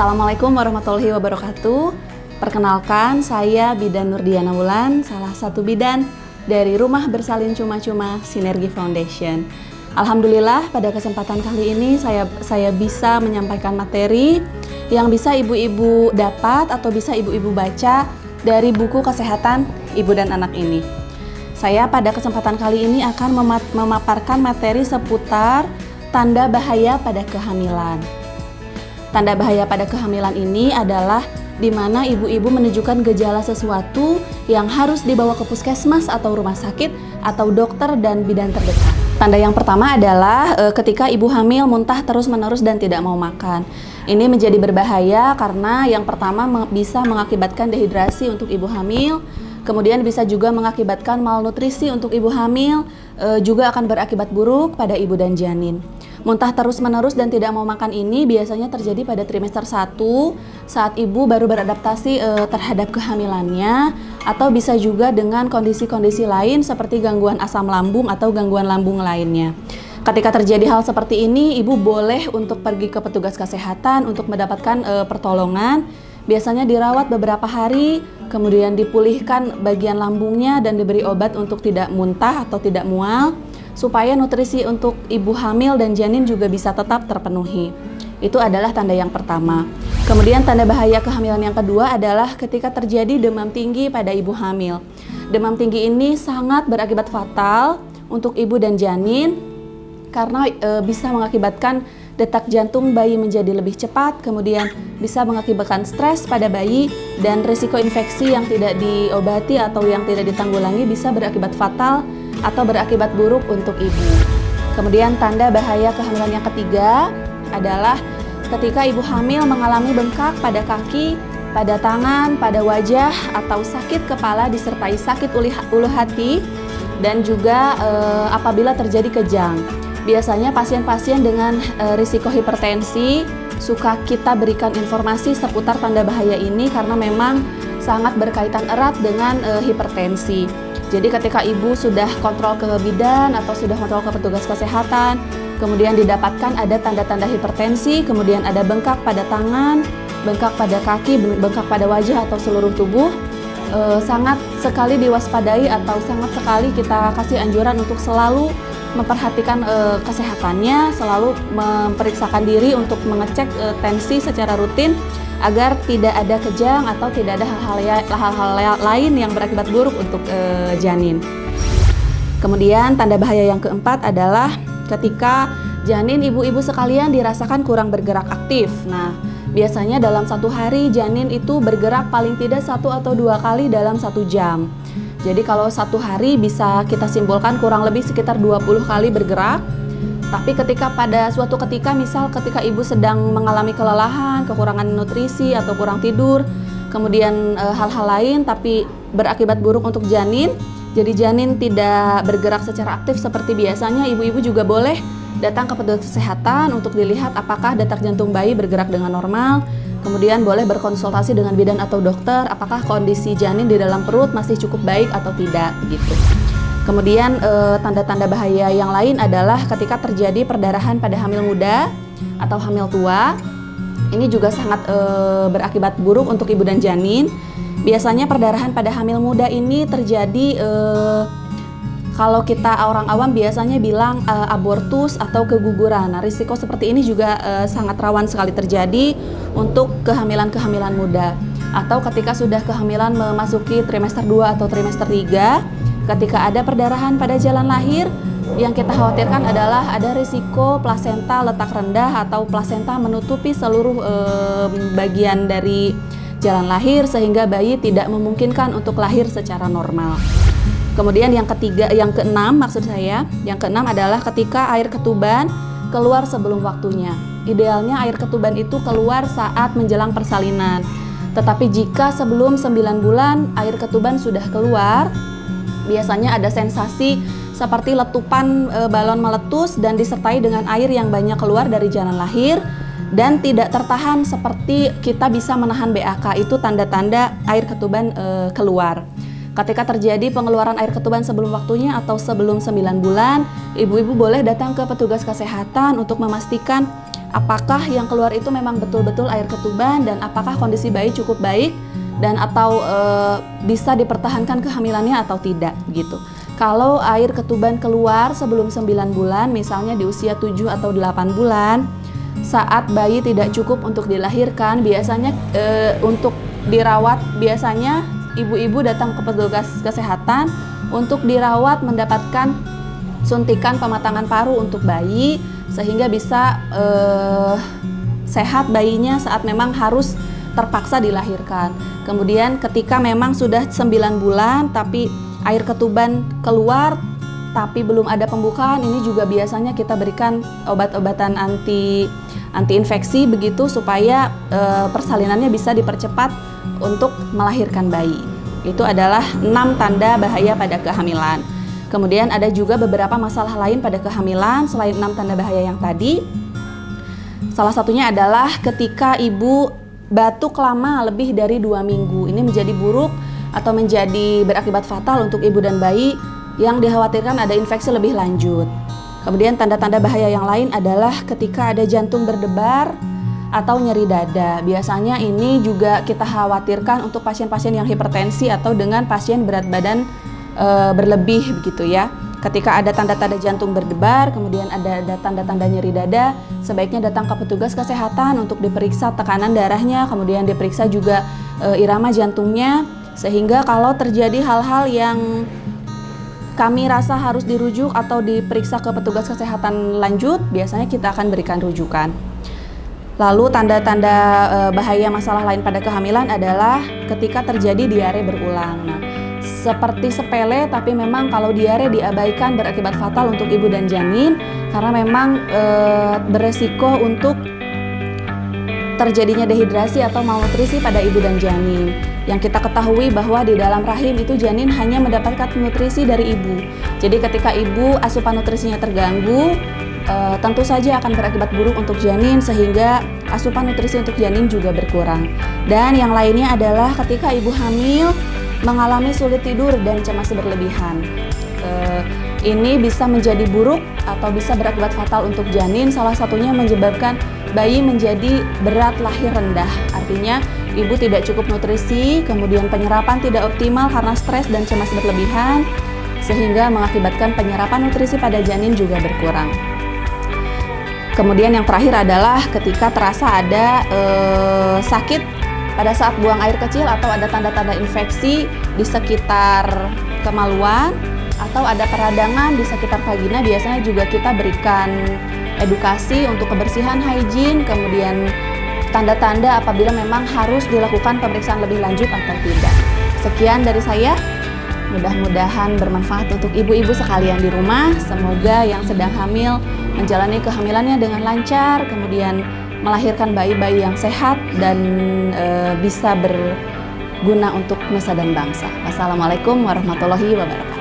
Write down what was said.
Assalamualaikum warahmatullahi wabarakatuh. Perkenalkan, saya Bidan Nurdiana Wulan, salah satu bidan dari Rumah Bersalin Cuma-Cuma Sinergi Foundation. Alhamdulillah pada kesempatan kali ini saya bisa menyampaikan materi yang bisa ibu-ibu dapat atau bisa ibu-ibu baca dari buku kesehatan ibu dan anak ini. Saya pada kesempatan kali ini akan memaparkan materi seputar tanda bahaya pada kehamilan. Tanda bahaya pada kehamilan ini adalah di mana ibu-ibu menunjukkan gejala sesuatu yang harus dibawa ke puskesmas atau rumah sakit atau dokter dan bidan terdekat. Tanda yang pertama adalah ketika ibu hamil muntah terus-menerus dan tidak mau makan. Ini menjadi berbahaya karena yang pertama bisa mengakibatkan dehidrasi untuk ibu hamil, kemudian bisa juga mengakibatkan malnutrisi untuk ibu hamil, juga akan berakibat buruk pada ibu dan janin. Muntah terus-menerus dan tidak mau makan ini biasanya terjadi pada trimester 1 saat ibu baru beradaptasi terhadap kehamilannya, atau bisa juga dengan kondisi-kondisi lain seperti gangguan asam lambung atau gangguan lambung lainnya. Ketika terjadi hal seperti ini, ibu boleh untuk pergi ke petugas kesehatan untuk mendapatkan pertolongan. Biasanya dirawat beberapa hari, kemudian dipulihkan bagian lambungnya dan diberi obat untuk tidak muntah atau tidak mual, supaya nutrisi untuk ibu hamil dan janin juga bisa tetap terpenuhi. Itu adalah tanda yang pertama. Kemudian tanda bahaya kehamilan yang kedua adalah ketika terjadi demam tinggi pada ibu hamil. Demam tinggi ini sangat berakibat fatal untuk ibu dan janin karena bisa mengakibatkan detak jantung bayi menjadi lebih cepat, kemudian bisa mengakibatkan stres pada bayi, dan risiko infeksi yang tidak diobati atau yang tidak ditanggulangi bisa berakibat fatal atau berakibat buruk untuk ibu. Kemudian tanda bahaya kehamilan yang ketiga adalah ketika ibu hamil mengalami bengkak pada kaki, pada tangan, pada wajah, atau sakit kepala disertai sakit ulu hati, dan juga apabila terjadi kejang. Biasanya pasien-pasien dengan risiko hipertensi suka kita berikan informasi seputar tanda bahaya ini karena memang sangat berkaitan erat dengan hipertensi. Jadi ketika ibu sudah kontrol ke bidan atau sudah kontrol ke petugas kesehatan, kemudian didapatkan ada tanda-tanda hipertensi, kemudian ada bengkak pada tangan, bengkak pada kaki, bengkak pada wajah atau seluruh tubuh, sangat sekali diwaspadai atau sangat sekali kita kasih anjuran untuk selalu memperhatikan kesehatannya, selalu memeriksakan diri untuk mengecek tensi secara rutin agar tidak ada kejang atau tidak ada hal-hal lain yang berakibat buruk untuk janin. Kemudian tanda bahaya yang keempat adalah ketika janin ibu-ibu sekalian dirasakan kurang bergerak aktif. Nah, biasanya dalam satu hari janin itu bergerak paling tidak 1 atau 2 kali dalam 1 jam. Jadi kalau satu hari bisa kita simpulkan kurang lebih sekitar 20 kali bergerak. Tapi pada suatu ketika, misal ketika ibu sedang mengalami kelelahan, kekurangan nutrisi atau kurang tidur, kemudian hal-hal lain tapi berakibat buruk untuk janin, jadi janin tidak bergerak secara aktif seperti biasanya, ibu-ibu juga boleh datang ke petugas kesehatan untuk dilihat apakah detak jantung bayi bergerak dengan normal. Kemudian boleh berkonsultasi dengan bidan atau dokter apakah kondisi janin di dalam perut masih cukup baik atau tidak gitu. Kemudian tanda-tanda bahaya yang lain adalah ketika terjadi perdarahan pada hamil muda atau hamil tua. Ini juga sangat berakibat buruk untuk ibu dan janin. Biasanya perdarahan pada hamil muda ini terjadi kalau kita orang awam biasanya bilang abortus atau keguguran. Nah, risiko seperti ini juga sangat rawan sekali terjadi untuk kehamilan-kehamilan muda. Atau ketika sudah kehamilan memasuki trimester 2 atau trimester 3, ketika ada perdarahan pada jalan lahir, yang kita khawatirkan adalah ada risiko plasenta letak rendah atau plasenta menutupi seluruh bagian dari jalan lahir sehingga bayi tidak memungkinkan untuk lahir secara normal. Kemudian yang keenam adalah ketika air ketuban keluar sebelum waktunya. Idealnya air ketuban itu keluar saat menjelang persalinan. Tetapi jika sebelum 9 bulan air ketuban sudah keluar, biasanya ada sensasi seperti letupan balon meletus dan disertai dengan air yang banyak keluar dari jalan lahir dan tidak tertahan seperti kita bisa menahan BAK. Itu tanda-tanda air ketuban keluar. Ketika terjadi pengeluaran air ketuban sebelum waktunya atau sebelum 9 bulan, ibu-ibu boleh datang ke petugas kesehatan untuk memastikan apakah yang keluar itu memang betul-betul air ketuban dan apakah kondisi bayi cukup baik dan atau bisa dipertahankan kehamilannya atau tidak gitu. Kalau air ketuban keluar sebelum 9 bulan, misalnya di usia 7 atau 8 bulan, saat bayi tidak cukup untuk dilahirkan, biasanya untuk dirawat, biasanya ibu-ibu datang ke petugas kesehatan untuk dirawat mendapatkan suntikan pematangan paru untuk bayi sehingga bisa sehat bayinya saat memang harus terpaksa dilahirkan. Kemudian ketika memang sudah 9 bulan tapi air ketuban keluar tapi belum ada pembukaan, ini juga biasanya kita berikan obat-obatan anti-infeksi begitu supaya persalinannya bisa dipercepat untuk melahirkan bayi. Itu adalah 6 tanda bahaya pada kehamilan. Kemudian ada juga beberapa masalah lain pada kehamilan selain 6 tanda bahaya yang tadi. Salah satunya adalah ketika ibu batuk lama lebih dari 2 minggu. Ini menjadi buruk atau menjadi berakibat fatal untuk ibu dan bayi yang dikhawatirkan ada infeksi lebih lanjut. Kemudian tanda-tanda bahaya yang lain adalah ketika ada jantung berdebar atau nyeri dada. Biasanya ini juga kita khawatirkan untuk pasien-pasien yang hipertensi atau dengan pasien berat badan berlebih begitu ya. Ketika ada tanda-tanda jantung berdebar, kemudian ada tanda-tanda nyeri dada, sebaiknya datang ke petugas kesehatan untuk diperiksa tekanan darahnya, kemudian diperiksa juga irama jantungnya. Sehingga kalau terjadi hal-hal yang kami rasa harus dirujuk atau diperiksa ke petugas kesehatan lanjut, biasanya kita akan berikan rujukan. Lalu tanda-tanda bahaya masalah lain pada kehamilan adalah ketika terjadi diare berulang. Nah, seperti sepele tapi memang kalau diare diabaikan berakibat fatal untuk ibu dan janin karena memang beresiko untuk terjadinya dehidrasi atau malnutrisi pada ibu dan janin. Yang kita ketahui bahwa di dalam rahim itu janin hanya mendapatkan nutrisi dari ibu. Jadi ketika ibu asupan nutrisinya terganggu, tentu saja akan berakibat buruk untuk janin sehingga asupan nutrisi untuk janin juga berkurang. Dan yang lainnya adalah ketika ibu hamil mengalami sulit tidur dan cemas berlebihan. Ini bisa menjadi buruk atau bisa berakibat fatal untuk janin. Salah satunya menyebabkan bayi menjadi berat lahir rendah. Artinya ibu tidak cukup nutrisi, kemudian penyerapan tidak optimal karena stres dan cemas berlebihan, sehingga mengakibatkan penyerapan nutrisi pada janin juga berkurang. Kemudian yang terakhir adalah ketika terasa ada sakit pada saat buang air kecil atau ada tanda-tanda infeksi di sekitar kemaluan atau ada peradangan di sekitar vagina, biasanya juga kita berikan edukasi untuk kebersihan, hygiene, kemudian tanda-tanda apabila memang harus dilakukan pemeriksaan lebih lanjut atau tidak. Sekian dari saya, mudah-mudahan bermanfaat untuk ibu-ibu sekalian di rumah. Semoga yang sedang hamil menjalani kehamilannya dengan lancar, kemudian melahirkan bayi-bayi yang sehat dan bisa berguna untuk nusa dan bangsa. Wassalamualaikum warahmatullahi wabarakatuh.